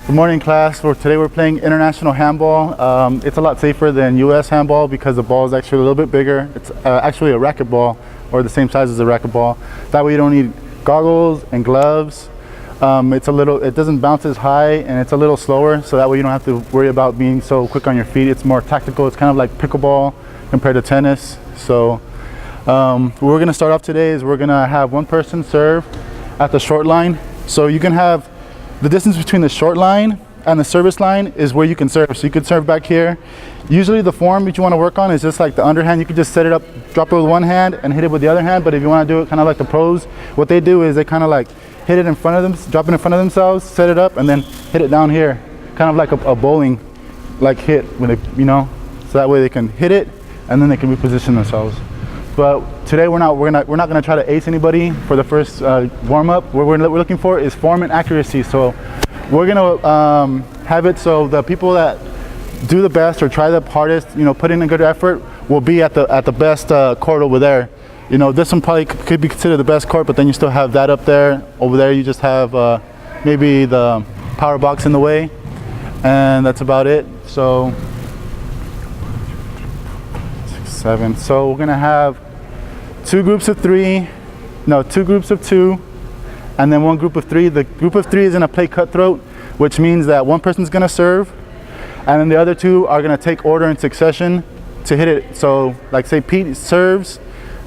Good morning, class. Today we're playing international handball. It's a lot safer than U.S. handball because the ball is actually a little bit bigger. It's actually a racquetball, or the same size as a racquetball. That way you don't need goggles and gloves. It doesn't bounce as high, and it's a little slower, so that way you don't have to worry about being so quick on your feet. It's more tactical. It's kind of like pickleball compared to tennis. So what we're going to start off today is we're going to have one person serve at the short line. So you can have the distance between the short line and the service line is where you can serve. So you can serve back here. Usually the form that you want to work on is just like the underhand. You can just set it up, drop it with one hand and hit it with the other hand. But if you want to do it kind of like the pros, what they do is they kind of like hit it in front of them, drop it in front of themselves, set it up, and then hit it down here. Kind of like a bowling like hit, when they, so that way they can hit it and then they can reposition themselves. But today we're not going to try to ace anybody for the first warm-up. What we're looking for is form and accuracy. So we're going to have it so the people that do the best or try the hardest, put in a good effort, will be at the best court over there. This one probably could be considered the best court, but then you still have that up there. Over there you just have maybe the power box in the way, and that's about it. So 6, 7. So we're going to have two groups of two, and then one group of three. The group of three is going to play cutthroat, which means that one person's going to serve, and then the other two are going to take order in succession to hit it. So like say Pete serves,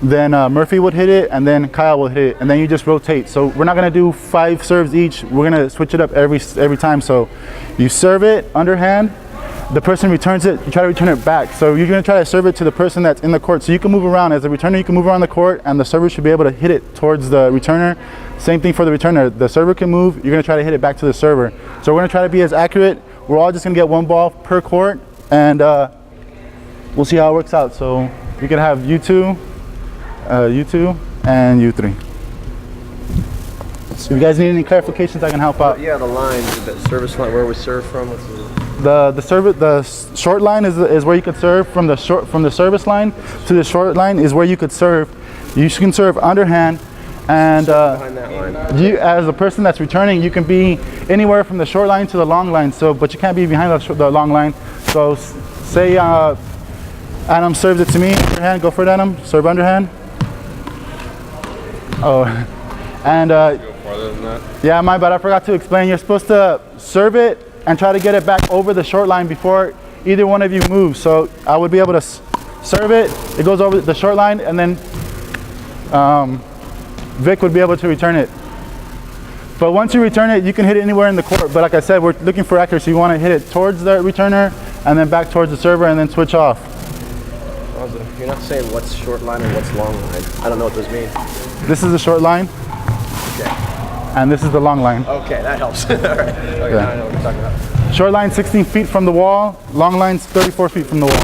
then Murphy would hit it, and then Kyle will hit it, and then you just rotate. So we're not going to do 5 serves each. We're going to switch it up every time. So you serve it underhand, the person returns it, you try to return it back. So you're going to try to serve it to the person that's in the court. So you can move around. As a returner, you can move around the court, and the server should be able to hit it towards the returner. Same thing for the returner. The server can move, you're going to try to hit it back to the server. So we're going to try to be as accurate. We're all just going to get one ball per court, and we'll see how it works out. So we can have U2, and U3. So if you guys need any clarifications, I can help out. Yeah, the line, the service line, where we serve from. The short line is where you could serve from the service line to the short line is where you could serve. You can serve underhand, and behind that line. You, as a person that's returning, you can be anywhere from the short line to the long line. So, but you can't be behind the long line. So, say Adam serves it to me, underhand. Go for it, Adam. Serve underhand. Oh, and go farther than that. Yeah, my bad. I forgot to explain. You're supposed to serve it and try to get it back over the short line before either one of you moves. So I would be able to serve it, it goes over the short line, and then Vic would be able to return it. But once you return it, you can hit it anywhere in the court. But like I said, we're looking for accuracy. You want to hit it towards the returner and then back towards the server and then switch off. You're not saying what's short line and what's long line. I don't know what those mean. This is the short line. Okay. And this is the long line. Okay, that helps. All right. Okay, yeah. Now I know what you're talking about. Short line 16 feet from the wall. Long line's 34 feet from the wall. Are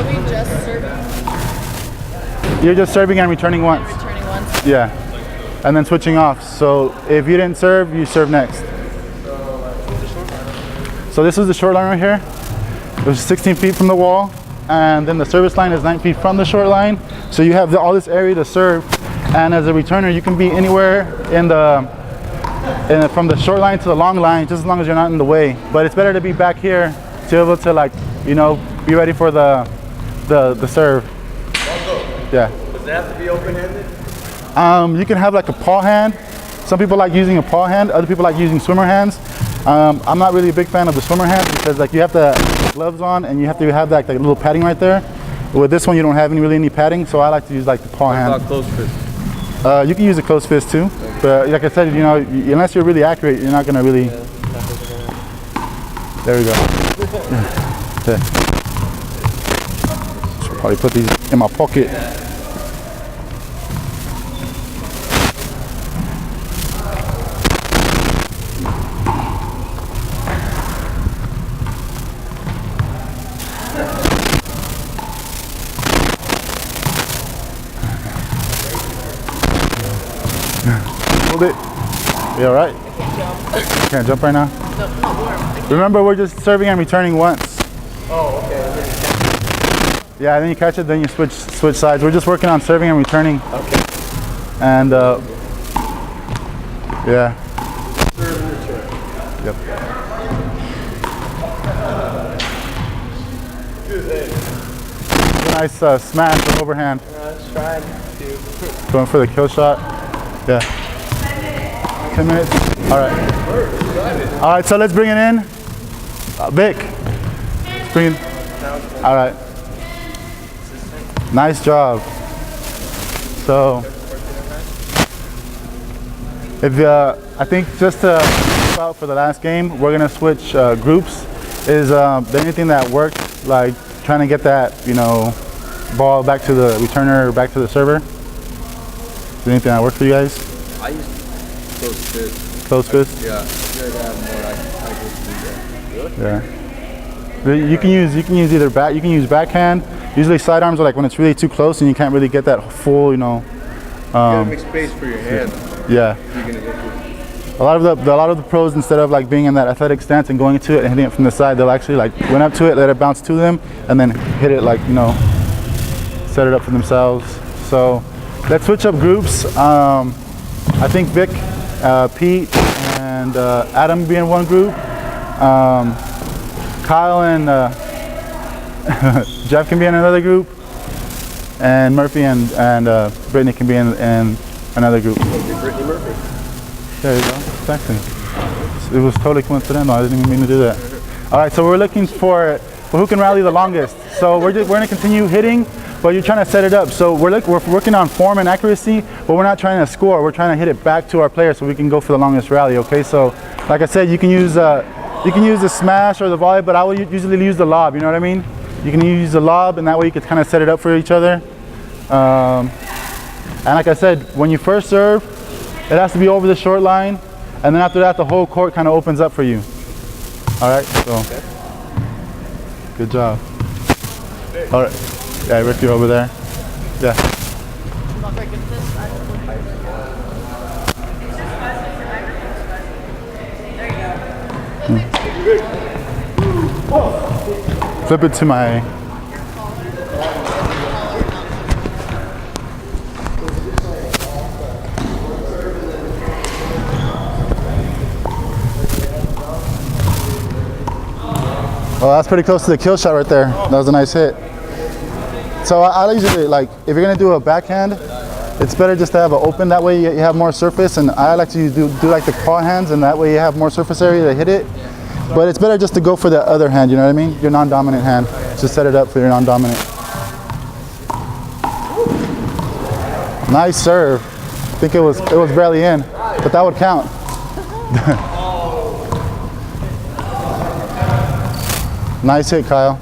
we just serving? You're just serving and returning once. Returning once? Yeah. And then switching off. So if you didn't serve, you serve next. So this is the short line right here. It was 16 feet from the wall. And then the service line is 9 feet from the short line. So you have all this area to serve. And as a returner, you can be anywhere from the short line to the long line, just as long as you're not in the way. But it's better to be back here to be able to, like, be ready for the serve. Yeah. Does it have to be open-handed? You can have like a paw hand. Some people like using a paw hand. Other people like using swimmer hands. I'm not really a big fan of the swimmer hands because like you have to have gloves on and you have to have that like little padding right there. With this one, you don't have any padding, so I like to use like the paw hand. What about closed fist? You can use a closed fist too, but like I said, unless you're really accurate, you're not gonna really. There we go. Okay. Should probably put these in my pocket. Hold it. You all right? Can't jump right now? No, not warm. Remember, we're just serving and returning once. Oh, okay. Yeah, then you catch it, then you switch sides. We're just working on serving and returning. Okay. And yeah. Serve and return. Yep. Nice smash or overhand. Trying to. Going for the kill shot. Yeah. 10 minutes. All right. All right, so let's bring it in. Vic. Let's bring it. All right. Nice job. So, if I think just to help out for the last game, we're gonna switch groups. Is there anything that worked, like trying to get that, you know, ball back to the returner or back to the server? Is there anything that worked for you guys? I used close fist. Close fist? Yeah. I just do that. Yeah. You can use either you can use backhand. Usually sidearms are like when it's really too close and you can't really get that full, you know. You gotta make space for your hand. Yeah. You're gonna go for A lot of the pros, instead of like being in that athletic stance and going into it and hitting it from the side, they'll actually like went up to it, let it bounce to them, and then hit it, like, you know, set it up for themselves. So let's switch up groups. I think Vic, Pete, and Adam be in one group. Kyle and Jeff can be in another group, and Murphy and Brittany can be in another group. Brittany Murphy. There you go. Exactly. It was totally coincidental. I didn't even mean to do that. All right, so we're looking for who can rally the longest. So we're going to continue hitting, but you're trying to set it up. So we're working on form and accuracy, but we're not trying to score. We're trying to hit it back to our player so we can go for the longest rally. Okay, so like I said, you can use the smash or the volley, but I will usually use the lob. You know what I mean? You can use the lob, and that way you can kind of set it up for each other. And like I said, when you first serve, it has to be over the short line, and then after that, the whole court kind of opens up for you. All right, so good job. All right, yeah, Rick, you're over there. Yeah. Flip it to my. Well, that's pretty close to the kill shot right there. That was a nice hit. So I usually, like, if you're gonna do a backhand, it's better just to have it open. That way you have more surface, and I like to do like the claw hands, and that way you have more surface area to hit it. But it's better just to go for the other hand, you know what I mean? Your non-dominant hand. Just set it up for your non-dominant. Nice serve. I think it was barely in, but that would count. Nice hit, Kyle.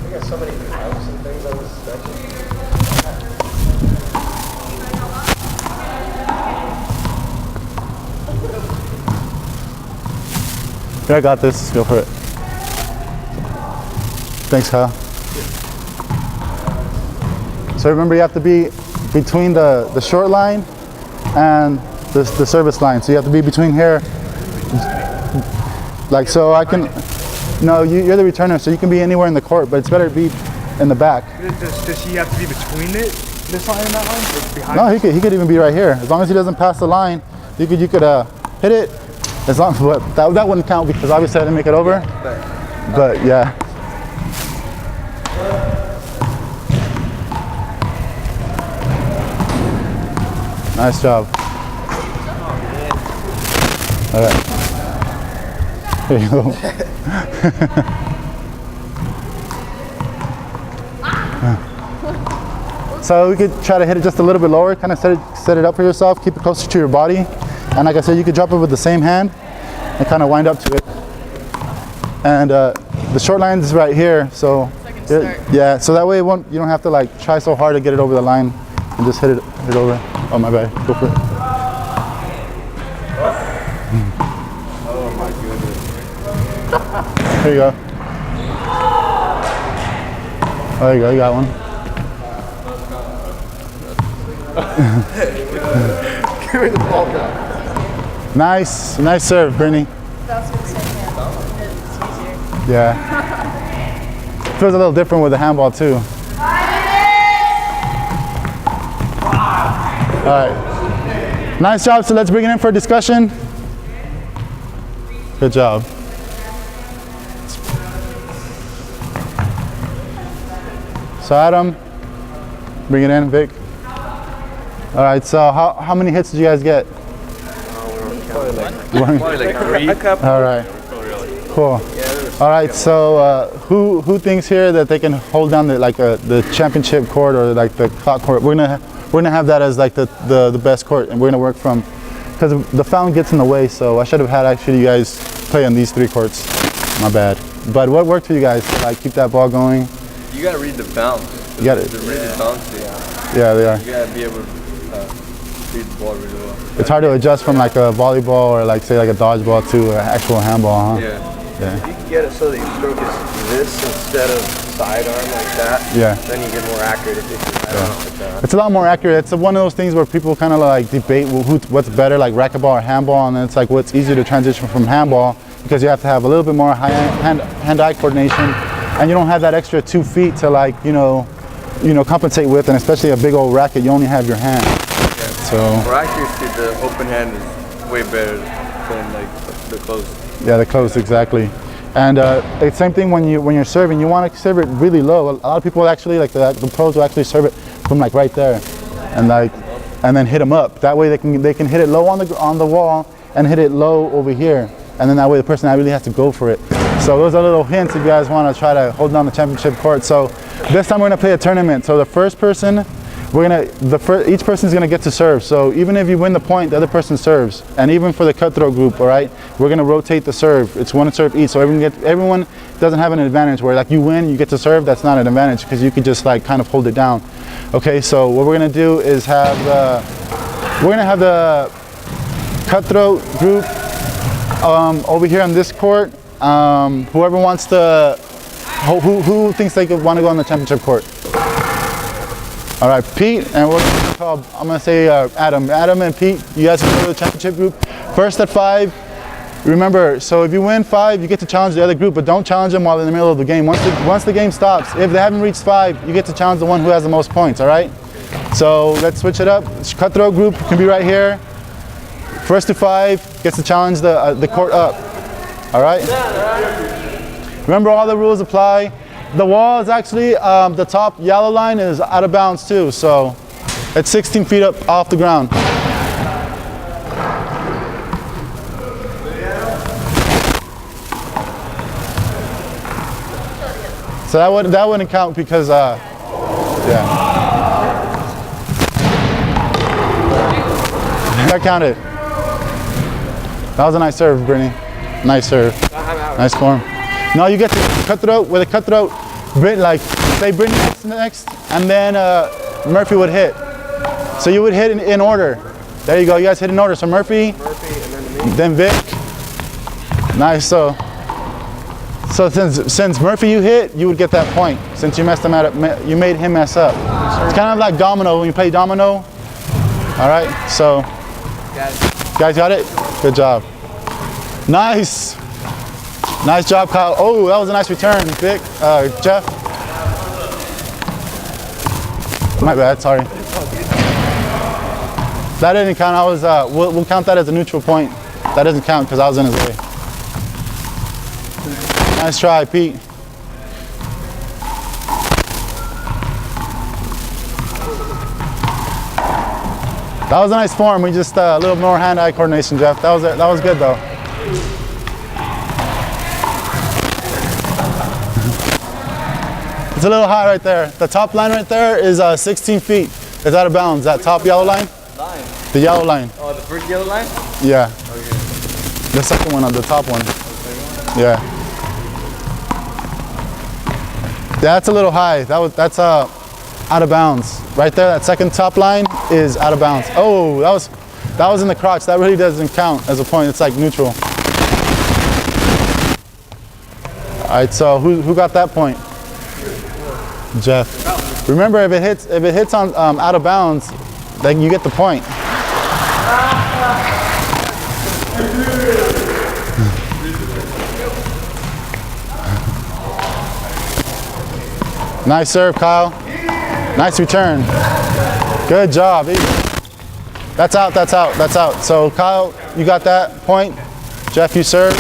I got so many outs and things I was expecting. Yeah, I got this. Let's go for it. Thanks, Kyle. So remember, you have to be between the short line and the service line. So you have to be between here. Like, so I can. No, you're the returner, so you can be anywhere in the court, but it's better to be in the back. Does he have to be between this line and that line? Or behind? No, he could even be right here. As long as he doesn't pass the line, you could hit it. As long, but that wouldn't count because obviously I didn't make it over. But yeah. Nice job. All right. There you go. So we could try to hit it just a little bit lower, kind of set it up for yourself, keep it closer to your body. And like I said, you could drop it with the same hand and kind of wind up to it. And the short line is right here, so yeah, so that way you don't have to like try so hard to get it over the line and just hit it over. Oh, my bad, go for it. Oh my goodness. There you go. There you go, you got one. Give me the ball back. Nice serve, Brittany. That's what it's easier. Yeah. Feels a little different with the handball too. All right. Nice job. So let's bring it in for a discussion. Good job. So Adam, bring it in, Vic. All right, so how many hits did you guys get? Probably like 3. All right, cool. All right, so who thinks here that they can hold down the championship court or like the clock court? We're gonna have that as like the best court, and we're gonna work from, because the fountain gets in the way. So I should have had actually you guys play on these 3 courts. My bad. But what worked for you guys to like keep that ball going? You gotta read the bounce. You got it. They're really bouncy. Yeah, they are. You gotta be able to read the ball really well. It's hard to adjust from like a volleyball or like say like a dodgeball to an actual handball, huh? Yeah. Yeah. If you can get it so that your stroke is this instead of sidearm like that, Yeah. then you get more accurate if it's sidearm like that. It's a lot more accurate. It's one of those things where people kind of like debate what's better, like racquetball or handball, and then it's like what's easier to transition from handball because you have to have a little bit more hand-eye coordination, and you don't have that extra 2 feet to like compensate with, and especially a big old racket, you only have your hand. So For accuracy, the open hand is way better than like the closed. yeah, the close, exactly. And it's same thing when you're serving. You want to serve it really low. A lot of people actually like the pros will actually serve it from like right there, and then hit them up. That way they can hit it low on the wall and hit it low over here, and then that way the person really has to go for it. So those are little hints if you guys want to try to hold down the championship court. So this time we're gonna play a tournament. So the first person, each person is gonna get to serve. So even if you win the point, the other person serves. And even for the cutthroat group, all right, we're gonna rotate the serve. It's 1 serve each, so everyone doesn't have an advantage where like you win, you get to serve. That's not an advantage because you could just like kind of hold it down. Okay, so what we're gonna do is have the cutthroat group over here on this court. Whoever wants to, who thinks they could want to go on the championship court? All right, Pete, and we're gonna call, I'm gonna say Adam. Adam and Pete, you guys can go to the championship group. First at 5, remember, so if you win 5, you get to challenge the other group, but don't challenge them while in the middle of the game. Once the game stops, if they haven't reached 5, you get to challenge the one who has the most points, all right? So let's switch it up. Cutthroat group can be right here. First to 5 gets to challenge the court up, all right? Remember, all the rules apply. The wall is actually, the top yellow line is out of bounds too, so it's 16 feet up off the ground. So that wouldn't count because, yeah. That counted. That was a nice serve, Brittany. Nice serve. Nice form. No, you get to cutthroat with a cutthroat. Like say Brittany next, and then Murphy would hit. So you would hit in order. There you go. You guys hit in order. So Murphy, and then Vic. Nice. So since Murphy you hit, you would get that point. Since you messed him up, you made him mess up. It's kind of like domino when you play domino. All right. So guys got it. Good job. Nice. Nice job, Kyle. Oh, that was a nice return, Vic. Jeff. My bad, sorry. That didn't count. I was. We'll count that as a neutral point. That doesn't count because I was in his way. Nice try, Pete. That was a nice form. We just a little more hand-eye coordination, Jeff. That was good though. It's a little high right there. The top line right there is 16 feet. It's out of bounds. That top yellow line? Line. The yellow line. Oh, the first yellow line? Yeah. Okay. The second one on the top one. Yeah. That's a little high. That's out of bounds. Right there, that second top line is out of bounds. Oh, that was in the crotch. That really doesn't count as a point. It's like neutral. All right, so who got that point? Jeff. Remember, if it hits on out of bounds, then you get the point. Nice serve, Kyle. Nice return. Good job. That's out, that's out, that's out. So Kyle, you got that point. Jeff, you serve.